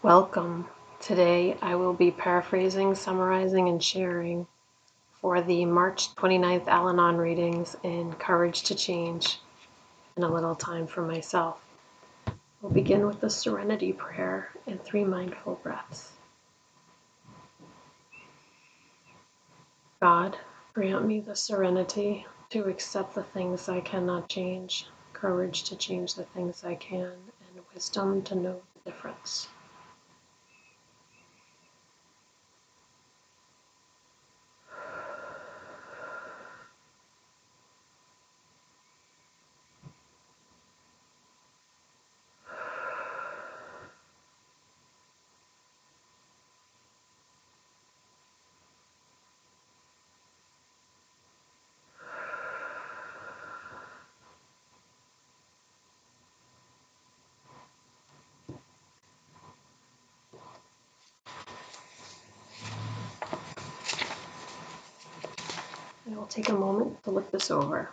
Welcome. Today I will be paraphrasing, summarizing, and sharing for the March 29th Al-Anon readings in Courage to Change and a little time for myself. We'll begin with the Serenity Prayer and 3 mindful breaths. God, grant me the serenity to accept the things I cannot change, courage to change the things I can, and wisdom to know the difference. I will take a moment to look this over.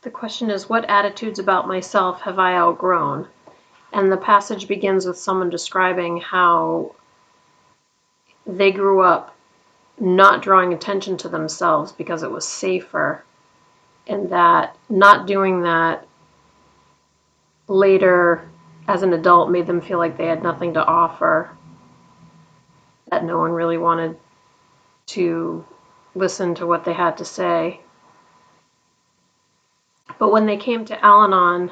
The question is, what attitudes about myself have I outgrown? And the passage begins with someone describing how they grew up not drawing attention to themselves because it was safer, and that not doing that later as an adult made them feel like they had nothing to offer, that no one really wanted to listen to what they had to say. But when they came to Al-Anon,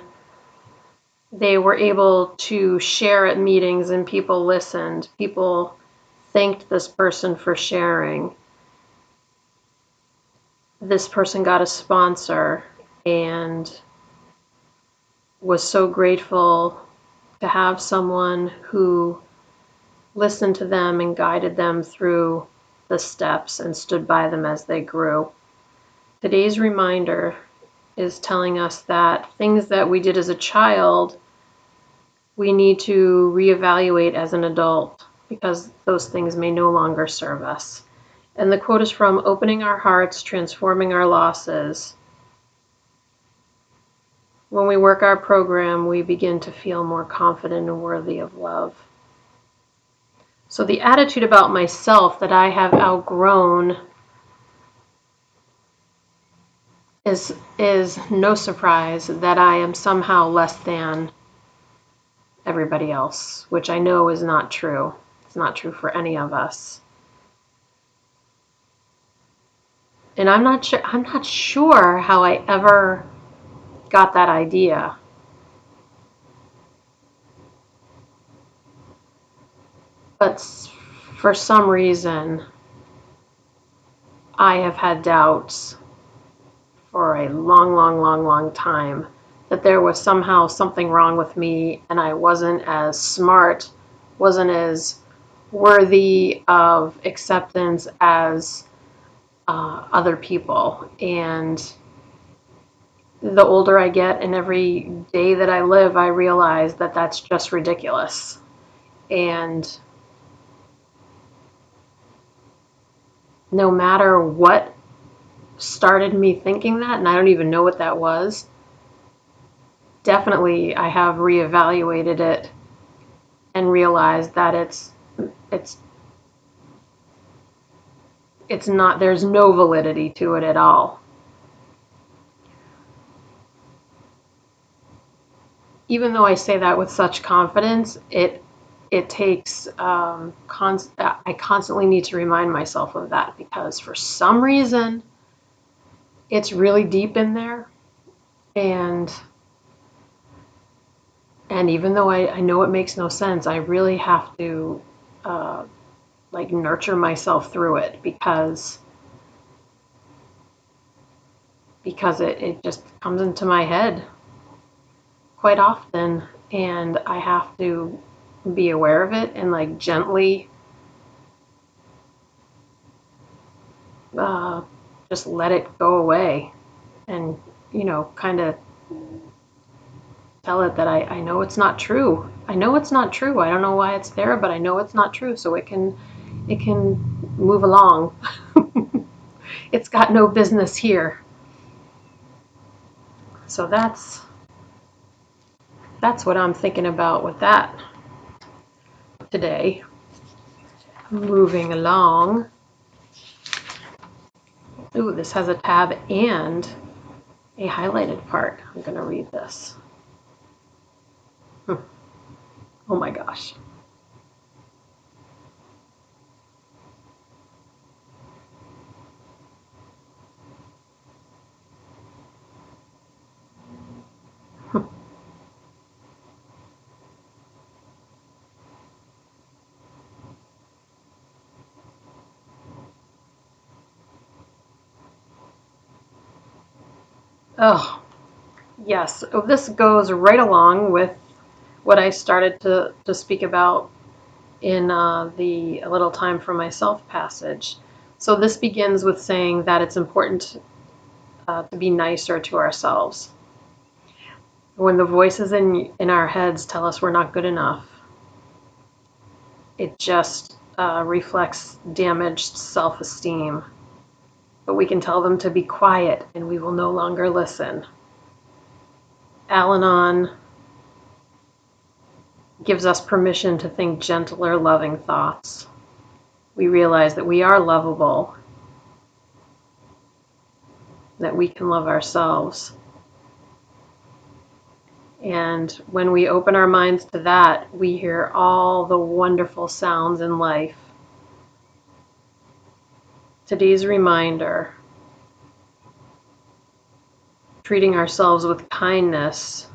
they were able to share at meetings and people listened. People thanked this person for sharing. This person got a sponsor and was so grateful to have someone who listened to them and guided them through the steps and stood by them as they grew. Today's reminder is telling us that things that we did as a child, we need to reevaluate as an adult because those things may no longer serve us. And the quote is from Opening Our Hearts, Transforming Our Losses. When we work our program, we begin to feel more confident and worthy of love. So the attitude about myself that I have outgrown is no surprise that I am somehow less than everybody else, which I know is not true. It's not true for any of us. And I'm not sure how I ever got that idea. But for some reason, I have had doubts for a long time that there was somehow something wrong with me and I wasn't as smart, wasn't as worthy of acceptance as other people. And the older I get and every day that I live, I realize that that's just ridiculous. And no matter what started me thinking that, and I don't even know what that was, definitely I have reevaluated it and realized that it's not, there's no validity to it at all. Even though I say that with such confidence, it takes I constantly need to remind myself of that because for some reason it's really deep in there, and even though I know it makes no sense, I really have to nurture myself through it because because it just comes into my head quite often, and I have to be aware of it and like gently uh, just let it go away, and kind of tell it that I know it's not true. I know it's not true. I don't know why it's there, but I know it's not true, so it can move along. It's got no business here. So that's what I'm thinking about with that today. Moving along. Ooh, this has a tab and a highlighted part. I'm going to read this. Oh my gosh. Oh, yes. Oh, this goes right along with what I started to speak about in the A Little Time for Myself passage. So this begins with saying that it's important to be nicer to ourselves. When the voices in our heads tell us we're not good enough, it just reflects damaged self-esteem. But we can tell them to be quiet and we will no longer listen. Al-Anon gives us permission to think gentler, loving thoughts. We realize that we are lovable, that we can love ourselves. And when we open our minds to that, we hear all the wonderful sounds in life. Today's reminder, treating ourselves with kindness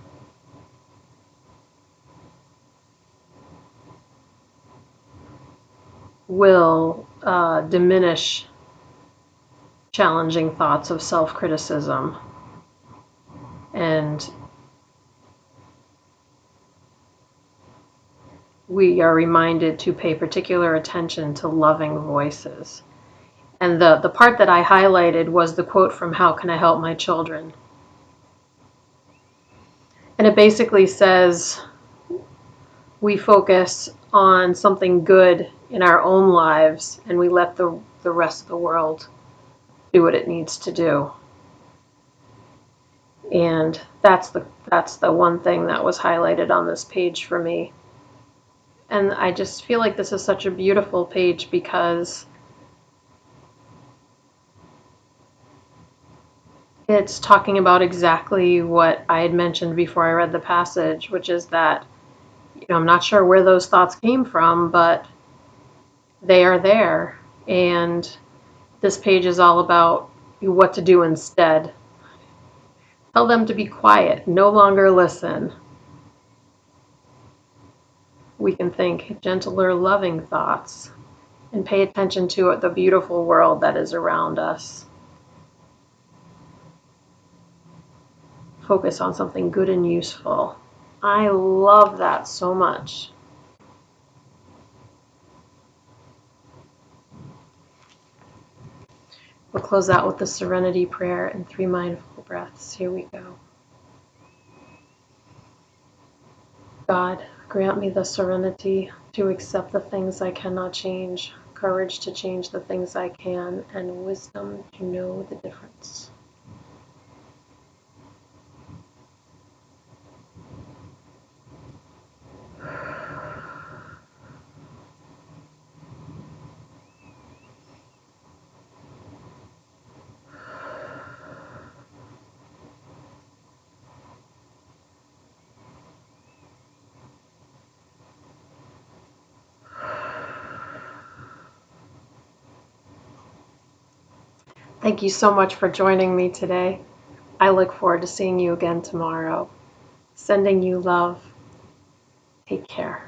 will diminish challenging thoughts of self-criticism. And we are reminded to pay particular attention to loving voices. And the part that I highlighted was the quote from How Can I Help My Children? And it basically says we focus on something good in our own lives and we let the rest of the world do what it needs to do. And that's the one thing that was highlighted on this page for me. And I just feel like this is such a beautiful page because it's talking about exactly what I had mentioned before I read the passage, which is that, I'm not sure where those thoughts came from, but they are there. And this page is all about what to do instead. Tell them to be quiet, no longer listen. We can think gentler, loving thoughts and pay attention to the beautiful world that is around us. Focus on something good and useful. I love that so much. We'll close out with the Serenity Prayer and 3 mindful breaths. Here we go. God, grant me the serenity to accept the things I cannot change, courage to change the things I can, and wisdom to know the difference. Thank you so much for joining me today. I look forward to seeing you again tomorrow. Sending you love. Take care.